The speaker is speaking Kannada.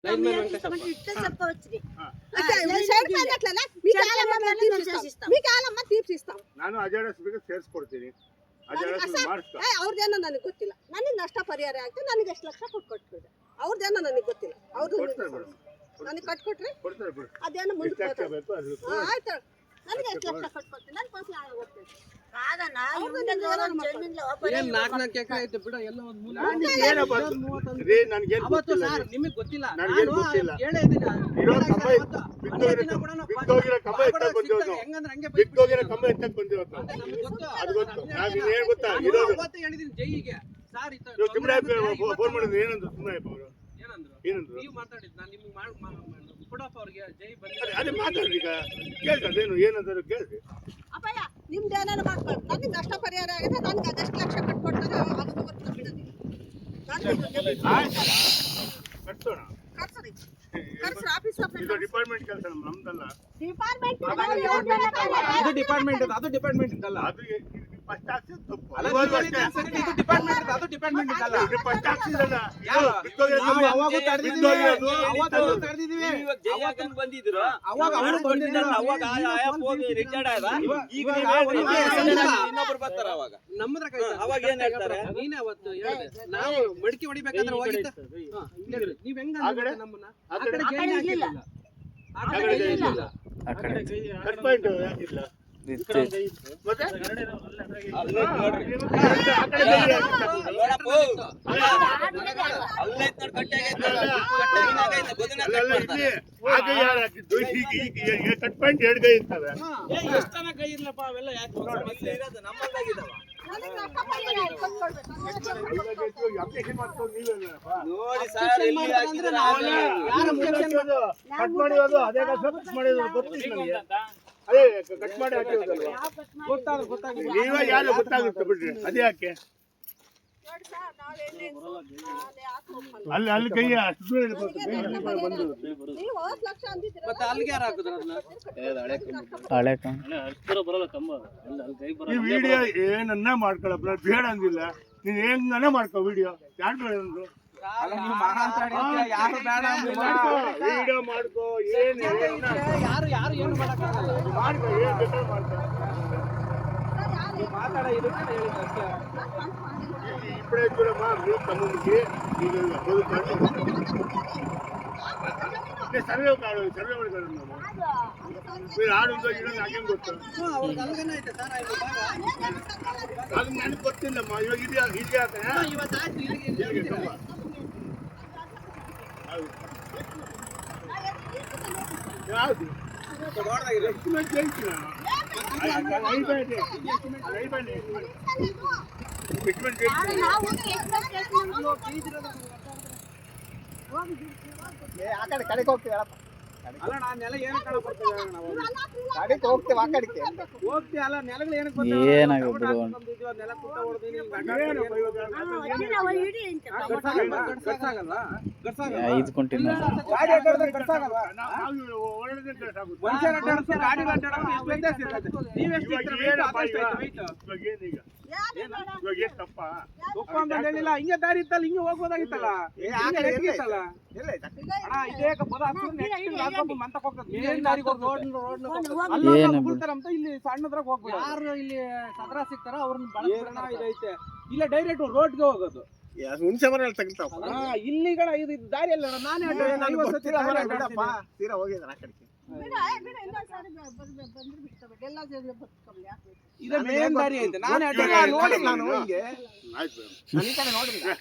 లైన్మెన్ వెంకటేశ్వర ఇట్లా చెప్పవచ్చుది ತೀರ್ಸಿಸ್ತಾವ ನಾನು ಅಜಾಡಸ್ ಬೇಕು ಸೇರಿಸ್ಕೊಡ್ತೀನಿ ಅವ್ರದ್ದೇನೋ ನನಗೆ ಗೊತ್ತಿಲ್ಲ ನನಗೆ ನಷ್ಟ ಪರಿಹಾರ ಆಗ್ತದೆ ನನಗೆ ಎಷ್ಟು ಲಕ್ಷ ಕೊಟ್ಕೊಟ್ಬಿಡ್ರೆ ಅವ್ರದ್ದೇನೋ ನನಗೆ ಗೊತ್ತಿಲ್ಲ ಅವ್ರದ್ದು ನನಗೆ ಕಟ್ಕೊಟ್ರೆ ಅದೇನೋ ಮುಂದೆ ಆಯ್ತು ನನಗೆ ಎಷ್ಟು ಲಕ್ಷ ಕಟ್ಕೊಡ್ತೀನಿ ನನ್ನ ಪಾಸ್ ಗೊತ್ತಿಲ್ಲ ನಿಮಗೆ ಗೊತ್ತಿಲ್ಲ ಜೈಗೆ ಫೋನ್ ಮಾಡಿದ್ರೆ ಏನಂದ್ರು ಸುಮ್ಮನೆ ಏನಂದ್ರು ನೀವು ಮಾತಾಡಿದ್ ನಾನು ನಿಮ್ಗೆ ಕೊಡಪ್ಪ ಅವ್ರಿಗೆ ಜೈ ಬಂದ ಅದೇ ಮಾತಾಡ್ರಿ ಈಗ ಕೇಳ್ತದೇನು ಏನಂದ್ರು ಕೇಳ್ರಿ ಅಪ್ಪಯ್ಯ ನಿಮ್ದು ಏನಾರು ಮಾಡ್ಕೊಂಡು ನನಗೆ ನಷ್ಟ ಪರಿಹಾರ ಆಗಿದೆ ನನಗೆ ಅದೆಷ್ಟು ಲಕ್ಷ ಕಟ್ಕೊಡ್ತಾರೆ ಅಷ್ಟು ಗೊತ್ತಿಲ್ಲ ಬಿಡೋದು ಕಟ್ಸೋಣ ಕಟ್ಸ್ರಿ ಕಟ್ಸ್ರಿ ಆಫೀಸ್ ಇದು ಡಿಪಾರ್ಟ್ಮೆಂಟ್ ಕೆಲಸ ನಮ್ದಲ್ಲ ಡಿಪಾರ್ಟ್ಮೆಂಟ್ ಇದು ಡಿಪಾರ್ಟ್ಮೆಂಟ್ ಅದು ಡಿಪಾರ್ಟ್ಮೆಂಟ್ ಇದ್ದಲ್ಲ ಅದು ಫಸ್ಟ್ ಆಕ್ಸಿಸ್ ತಪ್ಪು ಇದು ಡಿಪಾರ್ಟ್ಮೆಂಟ್ ಅದು ಡಿಪಾರ್ಟ್ಮೆಂಟ್ ಇದ್ದಲ್ಲ ಇದು ಫಸ್ಟ್ ಆಕ್ಸಿಸ್ ಅಲ್ಲ ಅವಾಗ ತಡೆದಿದ್ದೀವಿ ಬಂದಿದ್ರು ಅವಾಗ ಅವರು ಬಂದಿದ್ರು ಅವಾಗ ಹೋಗಿ ರಿಟೈರ್ಡ್ ಆದ ಈಗ ಇನ್ನೊಬ್ರು ಬರ್ತಾರ ಅವಾಗ ನಮ್ಮದ್ರ ಅವಾಗ ಏನ್ ಹೇಳ್ತಾರೆ ನೀನೇ ಅವತ್ತು ಹೇಳಿದೆ ನಾವು ಮಡಿಕೆ ಹೊಡಿಬೇಕಾದ್ರೆ ಹೋಗಿದ್ದ ನೀವ್ ಹೆಂಗ ನಮ್ಮನ್ನ ಆ ಕಡೆ ಜೈ ಹಾಕಿಲ್ಲ ಆ ಕಡೆ ಜೈ ಇಲ್ಲ ಆ ಕಡೆ ಕಟ್ ಪಾಯಿಂಟ್ ಯಾಕಿಲ್ಲ ಮತ್ತೆ ಕಟ್ ಪಾಯಿಂಟ್ ಎರಡು ಕೈ ಇರ್ತವೆ ಎಷ್ಟು ಜನ ಕೈ ಇರ್ಲಪ್ಪ ಅವೆಲ್ಲ ಯಾಕೆ ನಮ್ಮಲ್ದಾಗಿದ್ದಾವ ಅಪ್ಲಿಕೇಶನ್ ಮಾಡ್ಕೊಂಡು ನೀವೇನಪ್ಪ ನೋಡಿ ಸರ್ ಎಲ್ಲಿ ಕಟ್ ಮಾಡಿರೋದು ಅದೇ ಫಿಕ್ಸ್ ಮಾಡಿರೋದು ಗೊತ್ತಿಲ್ಲ ನನಗೆ ಅದೇ ಕಟ್ ಮಾಡಿ ಹಾಕಿರೋದಲ್ವಾ ಗೊತ್ತಾಗುತ್ತೆ ನೀವೇ ಯಾರು ಗೊತ್ತಾಗುತ್ತೆ ಬಿಡ್ರಿ ಅದೇ ಯಾಕೆ ಅಲ್ಲಿ ಅಲ್ಲಿ ಕೈ ಅಷ್ಟು ಬಂದು ನೀವು 10 ಲಕ್ಷ ಅಂದಿದ್ದೀರಾ ಮತ್ತೆ ಅಲ್ಲಿಗೆ ಯಾರು ಹಾಕಿದ್ರು ಅದನ್ನ ಈ ವಿಡಿಯೋ ಏನನ್ನ ಮಾಡ್ಕೊಳಪ್ಪ ಬೇಡ ಅಂದಿಲ್ಲ ನೀನ್ ಹೆಂಗನ ಮಾಡ್ಕೊ ವಿಡಿಯೋ ಯಾರು ಬೇಡ ಅಂದ್ರು ಯಾರು ಬೇಡ ವಿಡಿಯೋ ಮಾಡ್ಕೋ ಏನ್ ಯಾರು ಯಾರು ಏನು ಮಾಡಕ್ಕಾಗಲ್ಲ ಮಾಡ್ಕೋ ಏನ್ ಬೇಕಾದ್ರೂ ಮಾಡ್ಕೋ ಮಾತಾಡ ಇದಕ್ಕೆ ಹೇಳಿದ್ದು ಅಷ್ಟೇ ಇಪ್ಪಡೆ ಇದ್ದೀರಮ್ಮ ನೀವು ತಮ್ಮನಿಗೆ ಈಗ ಸರ್ವೆ ಮಾಡ್ಕೊಳ್ಳೋದು ನಾವು మీరు ఆడుందో ఈడో నాకేం ಗೊತ್ತು ಅವ್ರಿಗೆ ಅಲ್ಗನ ಐತೆ ಸರ್ ಐದು ಭಾಗ ಅದು ನನಗೆ ಗೊತ್ತಿಲ್ಲಮ್ಮ ಇವಾಗ ಇದು ಯಾಕೆ ಇವತ್ತಾಯ್ತು ಇಲ್ಲಿಗೆ ಯಾವುದು ದೊಡ್ಡದಾಗಿದೆ ಎಸ್ಟಿಮೇಟ್ ಹೇಳ್ತೀನಿ ಎಸ್ಟಿಮೇಟ್ ಆ ಕಡೆ ಕಡೆಗೆ ಹೋಗ್ತೀವಿ ಅಲ್ಲ ನಾನು ನೆಲ ಏನು ಕಾಣ ಬರ್ತೀವಿ ನಾವು ಕಡೆಗೆ ಹೋಗ್ತೀವಿ ಆ ಕಡೆಗೆ ಹೋಗ್ತೀವಿ ಅಲ್ಲ ನೆಲಗಳು ಏನಕ್ಕೆ ಬರ್ತೀವಿ ನೆಲ ಕುಟ್ಟ ಹೊಡೆದು ಹೇಳಿಲ್ಲ ಹಿಂಗೆ ದಾರಿ ಇತ್ತಲ್ಲ ಹಿಂಗೆ ಹೋಗ್ಬೋದಾಗಿತ್ತಲ್ಲ ಇಲ್ಲಿ ಸಣ್ಣದ್ರಾಗ ಹೋಗ್ಬೋದು ಯಾರು ಇಲ್ಲಿ ಸದರ ಸಿಗ್ತಾರ ಅವ್ರನ್ನ ಇದೈತೆ ಇಲ್ಲ ಡೈರೆಕ್ಟ್ ರೋಡ್ಗೆ ಹೋಗೋದು ಹುಣಸೆ ಮರ ತಗ್ತಾವ ಇಲ್ಲಿಗಳ ಇದು ದಾರಿ ಅಲ್ಲ ನಾನೇ ತೀರಾ ಹೋಗಿದ್ದಾನೆ ಆ ಕಡೆಗೆ ಇದೇ ಮೇನ್ ದಾರಿ ಐತೆ ನಾನೇ ನೋಡಿಲ್ಲ